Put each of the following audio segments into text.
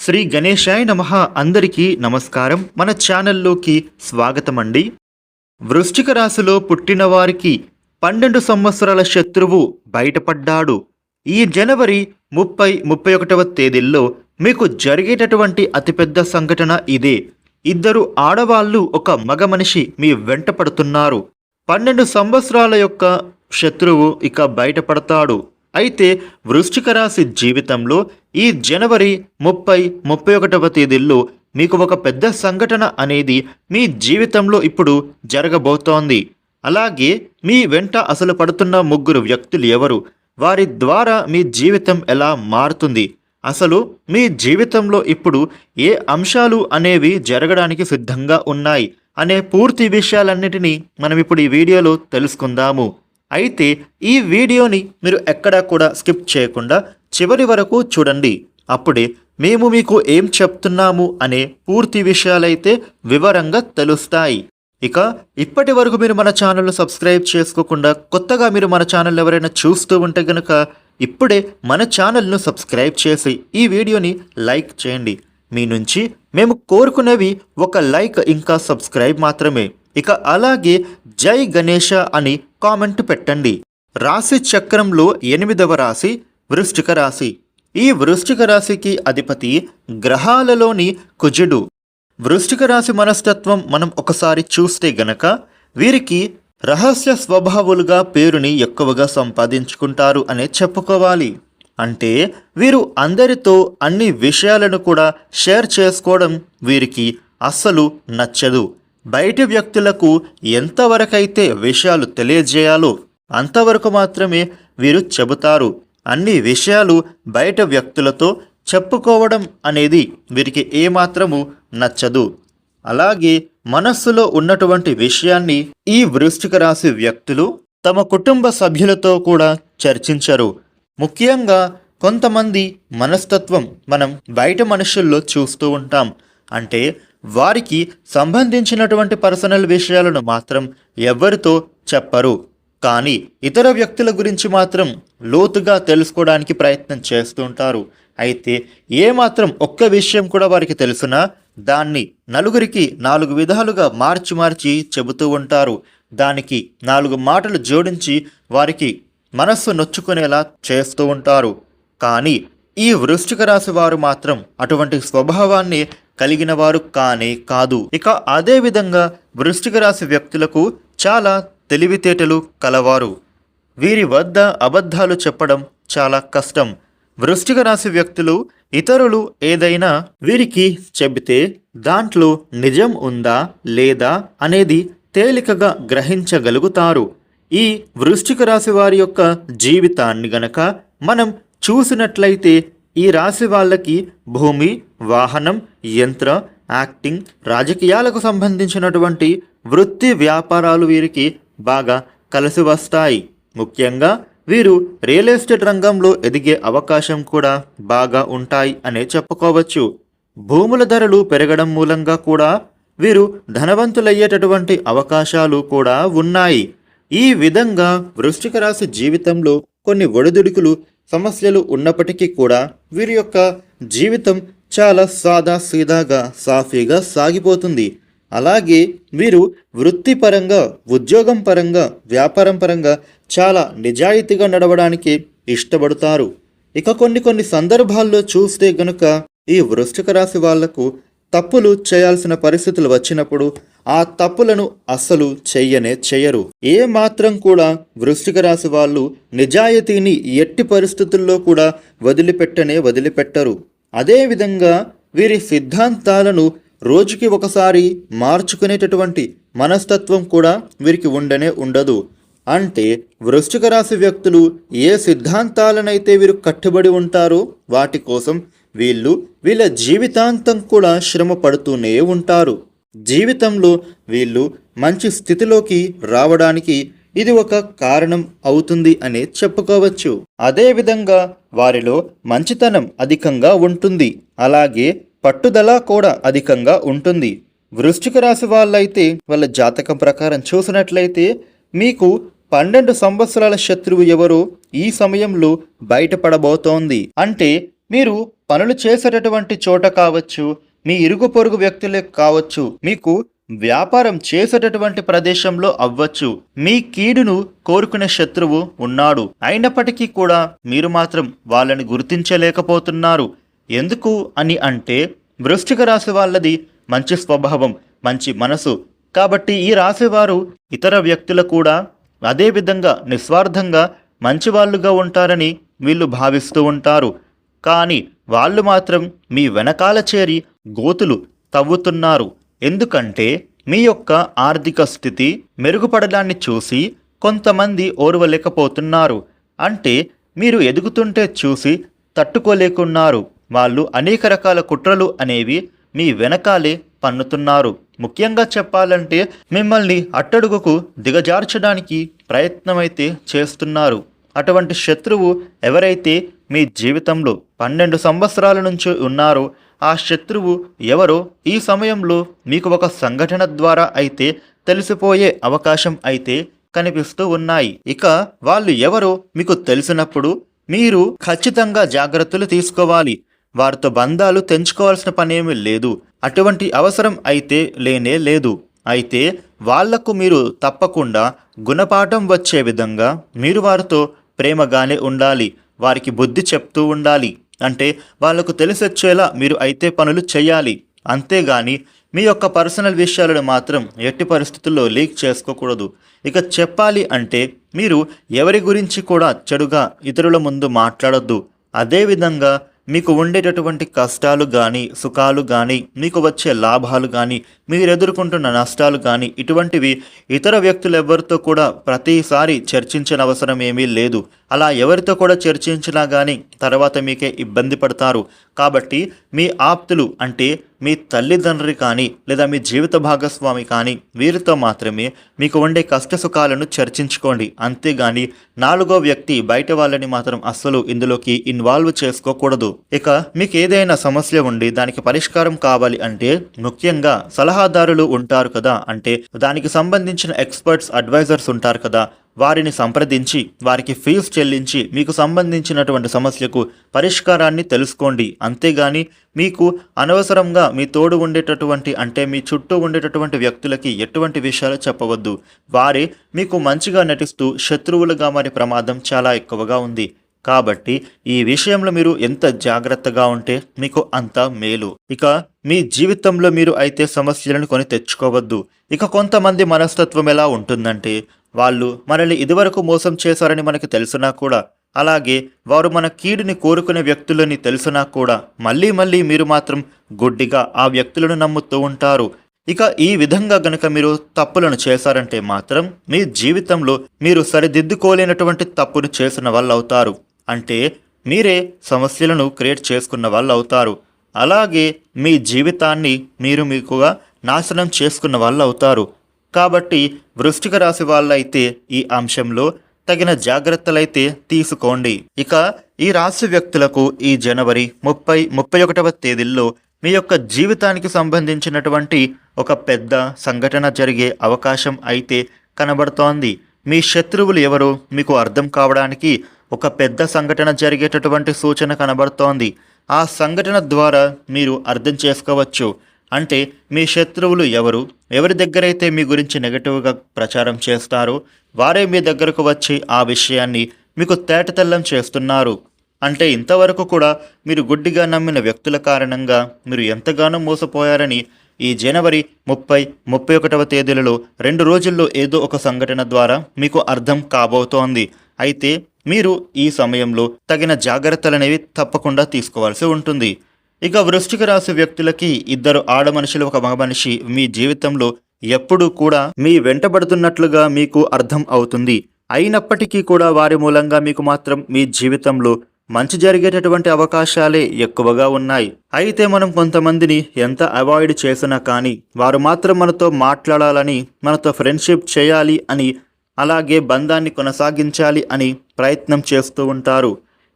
శ్రీ గణేశాయ నమః. అందరికీ నమస్కారం. మన ఛానల్లోకి స్వాగతం అండి. వృశ్చిక రాశిలో పుట్టిన వారికి 12 సంవత్సరాల శత్రువు బయటపడ్డాడు. ఈ జనవరి 30-31వ తేదీల్లో మీకు జరిగేటటువంటి అతిపెద్ద సంఘటన ఇదే. ఇద్దరు ఆడవాళ్ళు ఒక మగ మనిషి మీ వెంట పడుతున్నారు. 12 సంవత్సరాల యొక్క శత్రువు ఇక బయటపడతాడు. అయితే వృశ్చిక రాశి జీవితంలో ఈ జనవరి 30-31వ తేదీల్లో మీకు ఒక పెద్ద సంఘటన అనేది మీ జీవితంలో ఇప్పుడు జరగబోతోంది. అలాగే మీ వెంట అసలు పడుతున్న ముగ్గురు వ్యక్తులు ఎవరు, వారి ద్వారా మీ జీవితం ఎలా మారుతుంది, అసలు మీ జీవితంలో ఇప్పుడు ఏ అంశాలు అనేవి జరగడానికి సిద్ధంగా ఉన్నాయి అనే పూర్తి విషయాలన్నిటినీ మనం ఇప్పుడు ఈ వీడియోలో తెలుసుకుందాము. అయితే ఈ వీడియోని మీరు ఎక్కడా కూడా స్కిప్ చేయకుండా చివరి వరకు చూడండి. అప్పుడే మేము మీకు ఏం చెప్తున్నాము అనే పూర్తి విషయాలైతే వివరంగా తెలుస్తాయి. ఇక ఇప్పటి వరకు మీరు మన ఛానల్ను సబ్స్క్రైబ్ చేసుకోకుండా కొత్తగా మీరు మన ఛానల్ ఎవరైనా చూస్తూ ఉంటే కనుక ఇప్పుడే మన ఛానల్ను సబ్స్క్రైబ్ చేసి ఈ వీడియోని లైక్ చేయండి. మీ నుంచి మేము కోరుకునేవి ఒక లైక్ ఇంకా సబ్స్క్రైబ్ మాత్రమే. ఇక అలాగే జై గణేష అని కామెంట్ పెట్టండి. రాశి చక్రంలో 8వ రాశి వృశ్చిక రాశి. ఈ వృశ్చిక రాశికి అధిపతి గ్రహాలలోని కుజుడు. వృశ్చిక రాశి మనస్తత్వం మనం ఒకసారి చూస్తే గనక వీరికి రహస్య స్వభావులుగా పేరుని ఎక్కువగా సంపాదించుకుంటారు అనే చెప్పుకోవాలి. అంటే వీరు అందరితో అన్ని విషయాలను కూడా షేర్ చేసుకోవడం వీరికి అస్సలు నచ్చదు. బయటి వ్యక్తులకు ఎంతవరకైతే విషయాలు తెలియజేయాలో అంతవరకు మాత్రమే వీరు చెబుతారు. అన్ని విషయాలు బయట వ్యక్తులతో చెప్పుకోవడం అనేది వీరికి ఏమాత్రము నచ్చదు. అలాగే మనస్సులో ఉన్నటువంటి విషయాన్ని ఈ వృశ్చిక రాశి వ్యక్తులు తమ కుటుంబ సభ్యులతో కూడా చర్చించరు. ముఖ్యంగా కొంతమంది మనస్తత్వం మనం బయట మనుషుల్లో చూస్తూ ఉంటాం. అంటే వారికి సంబంధించినటువంటి పర్సనల్ విషయాలను మాత్రం ఎవరితో చెప్పరు, కానీ ఇతర వ్యక్తుల గురించి మాత్రం లోతుగా తెలుసుకోవడానికి ప్రయత్నం చేస్తుంటారు. అయితే ఏమాత్రం ఒక్క విషయం కూడా వారికి తెలుసునా దాన్ని నలుగురికి 4 విధాలుగా మార్చి చెబుతూ ఉంటారు. దానికి 4 మాటలు జోడించి వారికి మనస్సు నొచ్చుకునేలా చేస్తూ ఉంటారు. కానీ ఈ వృశ్చిక రాశి వారు మాత్రం అటువంటి స్వభావాన్ని కలిగిన వారు కానే కాదు. ఇక అదే విధంగా వృశ్చిక రాశి వ్యక్తులకు చాలా తెలివితేటలు కలవారు. వీరి వద్ద అబద్ధాలు చెప్పడం చాలా కష్టం. వృశ్చిక రాశి వ్యక్తులు ఇతరులు ఏదైనా వీరికి చెబితే దాంట్లో నిజం ఉందా లేదా అనేది తేలికగా గ్రహించగలుగుతారు. ఈ వృశ్చిక రాశి వారి యొక్క జీవితాన్ని గనక మనం చూసినట్లయితే ఈ రాశి వాళ్ళకి భూమి, వాహనం, యంత్ర, యాక్టింగ్, రాజకీయాలకు సంబంధించినటువంటి వృత్తి వ్యాపారాలు వీరికి బాగా కలిసి వస్తాయి. ముఖ్యంగా వీరు రియల్ ఎస్టేట్ రంగంలో ఎదిగే అవకాశం కూడా బాగా ఉంటాయి అనే చెప్పుకోవచ్చు. భూముల ధరలు పెరగడం మూలంగా కూడా వీరు ధనవంతులయ్యేటటువంటి అవకాశాలు కూడా ఉన్నాయి. ఈ విధంగా వృశ్చిక రాశి జీవితంలో కొన్ని ఒడిదుడుకులు, సమస్యలు ఉన్నప్పటికీ కూడా వీరి యొక్క జీవితం చాలా సీదాగా సాఫీగా సాగిపోతుంది. అలాగే వీరు వృత్తిపరంగా, ఉద్యోగం పరంగా, వ్యాపారం పరంగా చాలా నిజాయితీగా నడవడానికి ఇష్టపడతారు. ఇక కొన్ని సందర్భాల్లో చూస్తే గనుక ఈ వృశ్చిక రాశి వాళ్లకు తప్పులు చేయాల్సిన పరిస్థితులు వచ్చినప్పుడు ఆ తప్పులను అస్సలు చెయ్యరు. ఏ మాత్రం కూడా వృశ్చిక రాశి వాళ్ళు నిజాయితీని ఎట్టి పరిస్థితుల్లో కూడా వదిలిపెట్టరు. అదేవిధంగా వీరి సిద్ధాంతాలను రోజుకి ఒకసారి మార్చుకునేటటువంటి మనస్తత్వం కూడా వీరికి ఉండదు. అంటే వృశ్చిక రాశి వ్యక్తులు ఏ సిద్ధాంతాలనైతే వీరు కట్టుబడి ఉంటారో వాటి కోసం వీళ్ళ జీవితాంతం కూడా శ్రమ పడుతూనే ఉంటారు. జీవితంలో వీళ్ళు మంచి స్థితిలోకి రావడానికి ఇది ఒక కారణం అవుతుంది అనే చెప్పుకోవచ్చు. అదేవిధంగా వారిలో మంచితనం అధికంగా ఉంటుంది. అలాగే పట్టుదల కూడా అధికంగా ఉంటుంది. వృశ్చిక రాశి వాళ్ళైతే వాళ్ళ జాతకం ప్రకారం చూసినట్లయితే మీకు 12 సంవత్సరాల శత్రువు ఎవరో ఈ సమయంలో బయటపడబోతోంది. అంటే మీరు పనులు చేసేటటువంటి చోట కావచ్చు, మీ ఇరుగు పొరుగు వ్యక్తులే కావచ్చు, మీకు వ్యాపారం చేసేటటువంటి ప్రదేశంలో అవ్వచ్చు, మీ కీడును కోరుకునే శత్రువు ఉన్నాడు. అయినప్పటికీ కూడా మీరు మాత్రం వాళ్ళని గుర్తించలేకపోతున్నారు. ఎందుకు అని అంటే వృశ్చిక రాశి వాళ్ళది మంచి స్వభావం, మంచి మనసు. కాబట్టి ఈ రాశివారు ఇతర వ్యక్తులు కూడా అదే విధంగా నిస్వార్థంగా మంచివాళ్ళుగా ఉంటారని వీళ్ళు భావిస్తూ ఉంటారు. కానీ వాళ్ళు మాత్రం మీ వెనకాల చేరి గోతులు తవ్వుతున్నారు. ఎందుకంటే మీ యొక్క ఆర్థిక స్థితి మెరుగుపడడాన్ని చూసి కొంతమంది ఓర్వలేకపోతున్నారు. అంటే మీరు ఎదుగుతుంటే చూసి తట్టుకోలేకున్నారు. వాళ్ళు అనేక రకాల కుట్రలు అనేవి మీ వెనకాలే పన్నుతున్నారు. ముఖ్యంగా చెప్పాలంటే మిమ్మల్ని అట్టడుగుకు దిగజార్చడానికి ప్రయత్నమైతే చేస్తున్నారు. అటువంటి శత్రువు ఎవరైతే మీ జీవితంలో 12 సంవత్సరాల నుంచి ఉన్నారో ఆ శత్రువు ఎవరో ఈ సమయంలో మీకు ఒక సంఘటన ద్వారా అయితే తెలిసిపోయే అవకాశం అయితే కనిపిస్తూ ఉన్నాయి. ఇక వాళ్ళు ఎవరో మీకు తెలిసినప్పుడు మీరు ఖచ్చితంగా జాగ్రత్తలు తీసుకోవాలి. వారితో బంధాలు తెంచుకోవాల్సిన పనేమీ లేదు. అటువంటి అవసరం అయితే లేనే లేదు. అయితే వాళ్లకు మీరు తప్పకుండా గుణపాఠం వచ్చే విధంగా మీరు వారితో ప్రేమగానే ఉండాలి. వారికి బుద్ధి చెప్తూ ఉండాలి. అంటే వాళ్లకు తెలిసొచ్చేలా మీరు అయితే పనులు చేయాలి. అంతేగాని మీ యొక్క పర్సనల్ విషయాలను మాత్రం ఎట్టి పరిస్థితుల్లో లీక్ చేసుకోకూడదు. ఇక చెప్పాలి అంటే మీరు ఎవరి గురించి కూడా చెడుగా ఇతరుల ముందు మాట్లాడొద్దు. అదేవిధంగా మీకు ఉండేటటువంటి కష్టాలు కానీ సుఖాలు కానీ మీకు వచ్చే లాభాలు కానీ మీరు ఎదుర్కొంటున్న నష్టాలు కానీ ఇటువంటివి ఇతర వ్యక్తులు ఎవరితో కూడా ప్రతిసారి చర్చించిన అవసరం ఏమీ లేదు. అలా ఎవరితో కూడా చర్చించినా కానీ తర్వాత మీకే ఇబ్బంది పడతారు. కాబట్టి మీ ఆప్తులు అంటే మీ తల్లిదండ్రి కానీ లేదా మీ జీవిత భాగస్వామి కానీ వీరితో మాత్రమే మీకు ఉండే కష్ట సుఖాలను చర్చించుకోండి. అంతేగాని నాలుగో వ్యక్తి బయట వాళ్ళని మాత్రం అస్సలు ఇందులోకి ఇన్వాల్వ్ చేసుకోకూడదు. ఇక మీకు ఏదైనా సమస్య ఉండి దానికి పరిష్కారం కావాలి అంటే ముఖ్యంగా సలహాదారులు ఉంటారు కదా, అంటే దానికి సంబంధించిన ఎక్స్పర్ట్స్ అడ్వైజర్స్ ఉంటారు కదా, వారిని సంప్రదించి వారికి ఫీజు చెల్లించి మీకు సంబంధించినటువంటి సమస్యకు పరిష్కారాన్ని తెలుసుకోండి. అంతేగాని మీకు అనవసరంగా మీ తోడు ఉండేటటువంటి అంటే మీ చుట్టూ ఉండేటటువంటి వ్యక్తులకి ఎటువంటి విషయాలు చెప్పవద్దు. వారే మీకు మంచిగా నటిస్తూ శత్రువులుగా మారే ప్రమాదం చాలా ఎక్కువగా ఉంది. కాబట్టి ఈ విషయంలో మీరు ఎంత జాగ్రత్తగా ఉంటే మీకు అంత మేలు. ఇక మీ జీవితంలో మీరు అయితే సమస్యలను కొని తెచ్చుకోవద్దు. ఇక కొంతమంది మనస్తత్వం ఎలా ఉంటుందంటే వాళ్ళు మనల్ని ఇదివరకు మోసం చేశారని మనకి తెలిసినా కూడా, అలాగే వారు మన కీడుని కోరుకునే వ్యక్తులని తెలిసినా కూడా మళ్ళీ మీరు మాత్రం గుడ్డిగా ఆ వ్యక్తులను నమ్ముతూ ఉంటారు. ఇక ఈ విధంగా గనక మీరు తప్పులను చేశారంటే మాత్రం మీ జీవితంలో మీరు సరిదిద్దుకోలేనటువంటి తప్పును చేసిన వాళ్ళు అవుతారు. అంటే మీరే సమస్యలను క్రియేట్ చేసుకున్న వాళ్ళు అవుతారు. అలాగే మీ జీవితాన్ని మీకుగా నాశనం చేసుకున్న వాళ్ళు అవుతారు. కాబట్టి వృశ్చిక రాశి వాళ్ళైతే ఈ అంశంలో తగిన జాగ్రత్తలైతే తీసుకోండి. ఇక ఈ రాశి వ్యక్తులకు ఈ జనవరి 30-31వ తేదీల్లో మీ యొక్క జీవితానికి సంబంధించినటువంటి ఒక పెద్ద సంఘటన జరిగే అవకాశం అయితే కనబడుతోంది. మీ శత్రువులు ఎవరో మీకు అర్థం కావడానికి ఒక పెద్ద సంఘటన జరిగేటటువంటి సూచన కనబడుతోంది. ఆ సంఘటన ద్వారా మీరు అర్థం చేసుకోవచ్చు. అంటే మీ శత్రువులు ఎవరి దగ్గరైతే మీ గురించి నెగటివ్గా ప్రచారం చేస్తారో వారే మీ దగ్గరకు వచ్చి ఆ విషయాన్ని మీకు తేటతెల్లం చేస్తున్నారు. అంటే ఇంతవరకు కూడా మీరు గుడ్డిగా నమ్మిన వ్యక్తుల కారణంగా మీరు ఎంతగానో మోసపోయారని ఈ జనవరి 30-31వ తేదీలలో 2 రోజుల్లో ఏదో ఒక సంఘటన ద్వారా మీకు అర్థం కాబోతోంది. అయితే మీరు ఈ సమయంలో తగిన జాగ్రత్తలనేవి తప్పకుండా తీసుకోవాల్సి ఉంటుంది. ఇక వృశ్చిక రాశి వ్యక్తులకి 2 ఆడ మనుషులు 1 మగ మనిషి మీ జీవితంలో ఎప్పుడూ కూడా మీ వెంటబడుతున్నట్లుగా మీకు అర్థం అవుతుంది. అయినప్పటికీ కూడా వారి మూలంగా మీకు మాత్రం మీ జీవితంలో మంచి జరిగేటటువంటి అవకాశాలే ఎక్కువగా ఉన్నాయి. అయితే మనం కొంతమందిని ఎంత అవాయిడ్ చేసినా కానీ వారు మాత్రం మనతో మాట్లాడాలని, మనతో ఫ్రెండ్షిప్ చేయాలి అని, అలాగే బంధాన్ని కొనసాగించాలి అని ప్రయత్నం చేస్తూ ఉంటారు.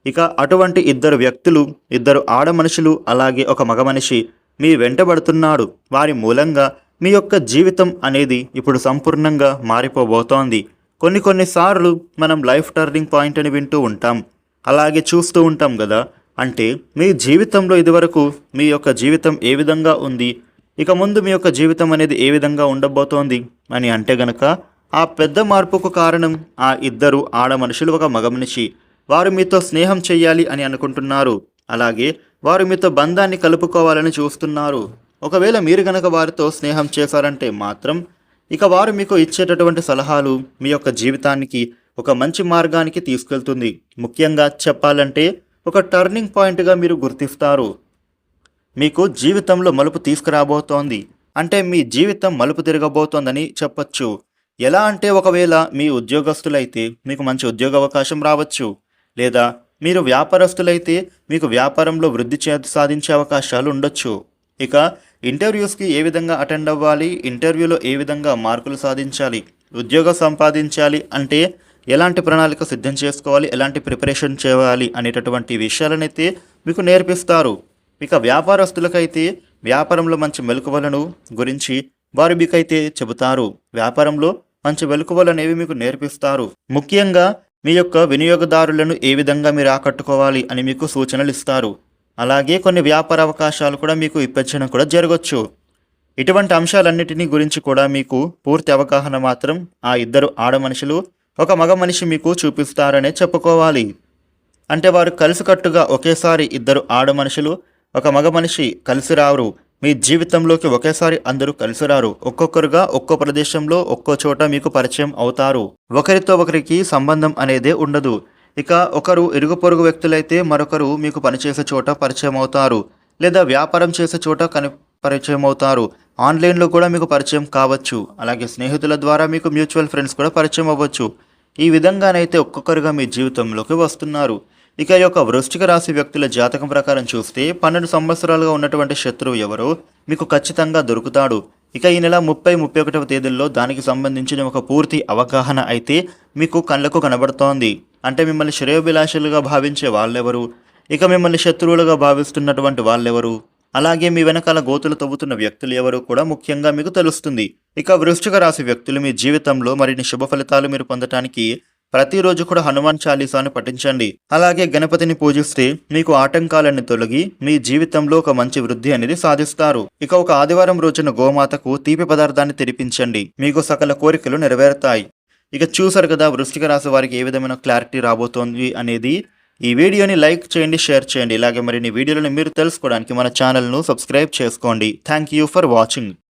ఇక అటువంటి 2 వ్యక్తులు, 2 ఆడ మనుషులు, అలాగే 1 మగ మనిషి మీ వెంటబడుతున్నాడు. వారి మూలంగా మీ యొక్క జీవితం అనేది ఇప్పుడు సంపూర్ణంగా మారిపోబోతోంది. కొన్నిసార్లు మనం లైఫ్ టర్నింగ్ పాయింట్ అని వింటూ ఉంటాం, అలాగే చూస్తూ ఉంటాం కదా. అంటే మీ జీవితంలో ఇదివరకు మీ యొక్క జీవితం ఏ విధంగా ఉంది, ఇక ముందు మీ యొక్క జీవితం అనేది ఏ విధంగా ఉండబోతోంది అని అంటే గనక ఆ పెద్ద మార్పుకు కారణం ఆ ఇద్దరు ఆడ మనుషులు ఒక మగ మనిషి. వారు మీతో స్నేహం చెయ్యాలి అని అనుకుంటున్నారు. అలాగే వారు మీతో బంధాన్ని కలుపుకోవాలని చూస్తున్నారు. ఒకవేళ మీరు గనక వారితో స్నేహం చేశారంటే మాత్రం ఇక వారు మీకు ఇచ్చేటటువంటి సలహాలు మీ యొక్క జీవితానికి ఒక మంచి మార్గానికి తీసుకెళ్తుంది. ముఖ్యంగా చెప్పాలంటే ఒక టర్నింగ్ పాయింట్గా మీరు గుర్తిస్తారు. మీకు జీవితంలో మలుపు తీసుకురాబోతోంది. అంటే మీ జీవితం మలుపు తిరగబోతోందని చెప్పొచ్చు. ఎలా అంటే ఒకవేళ మీ ఉద్యోగస్తులైతే మీకు మంచి ఉద్యోగ అవకాశం రావచ్చు. లేదా మీరు వ్యాపారస్తులైతే మీకు వ్యాపారంలో వృద్ధి సాధించే అవకాశాలు ఉండొచ్చు. ఇక ఇంటర్వ్యూస్కి ఏ విధంగా అటెండ్ అవ్వాలి, ఇంటర్వ్యూలో ఏ విధంగా మార్కులు సాధించాలి, ఉద్యోగం సంపాదించాలి అంటే ఎలాంటి ప్రణాళిక సిద్ధం చేసుకోవాలి, ఎలాంటి ప్రిపరేషన్ చేయాలి అనేటటువంటి విషయాలనైతే మీకు నేర్పిస్తారు. ఇక వ్యాపారస్తులకైతే వ్యాపారంలో మంచి మెలకువలను గురించి వారు మీకైతే చెబుతారు. వ్యాపారంలో మంచి మెలకువలు అనేవి మీకు నేర్పిస్తారు. ముఖ్యంగా మీ యొక్క వినియోగదారులను ఏ విధంగా మీరు ఆకట్టుకోవాలి అని మీకు సూచనలు ఇస్తారు. అలాగే కొన్ని వ్యాపార అవకాశాలు కూడా మీకు ఇప్పించడం కూడా జరగవచ్చు. ఇటువంటి అంశాలన్నిటినీ గురించి కూడా మీకు పూర్తి అవగాహన మాత్రం ఆ ఇద్దరు ఆడ మనుషులు ఒక మగ మనిషి మీకు చూపిస్తారనే చెప్పుకోవాలి. అంటే వారు కలిసికట్టుగా ఒకేసారి ఇద్దరు ఆడ మనుషులు ఒక మగ మనిషి కలిసి రారు. మీ జీవితంలోకి ఒకేసారి అందరూ కలిసి రారు. ఒక్కొక్కరుగా ఒక్కో ప్రదేశంలో ఒక్కో చోట మీకు పరిచయం అవుతారు. ఒకరితో ఒకరికి సంబంధం అనేదే ఉండదు. ఇక ఒకరు ఇరుగు పొరుగు వ్యక్తులైతే మరొకరు మీకు పనిచేసే చోట పరిచయం అవుతారు. లేదా వ్యాపారం చేసే చోట పరిచయం అవుతారు. ఆన్లైన్లో కూడా మీకు పరిచయం కావచ్చు. అలాగే స్నేహితుల ద్వారా మీకు మ్యూచువల్ ఫ్రెండ్స్ కూడా పరిచయం అవ్వచ్చు. ఈ విధంగానైతే ఒక్కొక్కరుగా మీ జీవితంలోకి వస్తున్నారు. ఇక ఈ యొక్క వృశ్చిక రాశి వ్యక్తుల జాతకం ప్రకారం చూస్తే 12 సంవత్సరాలుగా ఉన్నటువంటి శత్రువు ఎవరో మీకు ఖచ్చితంగా దొరుకుతాడు. ఇక ఈ నెల 30-31 తేదీల్లో దానికి సంబంధించిన ఒక పూర్తి అవగాహన అయితే మీకు కళ్ళకు కనబడుతోంది. అంటే మిమ్మల్ని శ్రేయోభిలాషులుగా భావించే వాళ్ళెవరు, ఇక మిమ్మల్ని శత్రువులుగా భావిస్తున్నటువంటి వాళ్ళెవరు, అలాగే మీ వెనకాల గోతులు తవ్వుతున్న వ్యక్తులు ఎవరు కూడా ముఖ్యంగా మీకు తెలుస్తుంది. ఇక వృశ్చిక రాశి వ్యక్తులు మీ జీవితంలో మరిన్ని శుభ ఫలితాలు మీరు పొందటానికి ప్రతిరోజు కూడా హనుమాన్ చాలీసాను పఠించండి. అలాగే గణపతిని పూజిస్తే మీకు ఆటంకాలన్నీ తొలగి మీ జీవితంలో ఒక మంచి వృద్ధి అనేది సాధిస్తారు. ఇక ఒక ఆదివారం రోజున గోమాతకు తీపి పదార్థాన్ని తినిపించండి. మీకు సకల కోరికలు నెరవేరుతాయి. ఇక చూసారు కదా వృశ్చిక రాశి వారికి ఏ విధమైన క్లారిటీ రాబోతోంది అనేది. ఈ వీడియోని లైక్ చేయండి, షేర్ చేయండి. ఇలాగే మరిన్ని వీడియోలను మీరు తెలుసుకోవడానికి మన ఛానల్ను సబ్స్క్రైబ్ చేసుకోండి. Thank you for watching.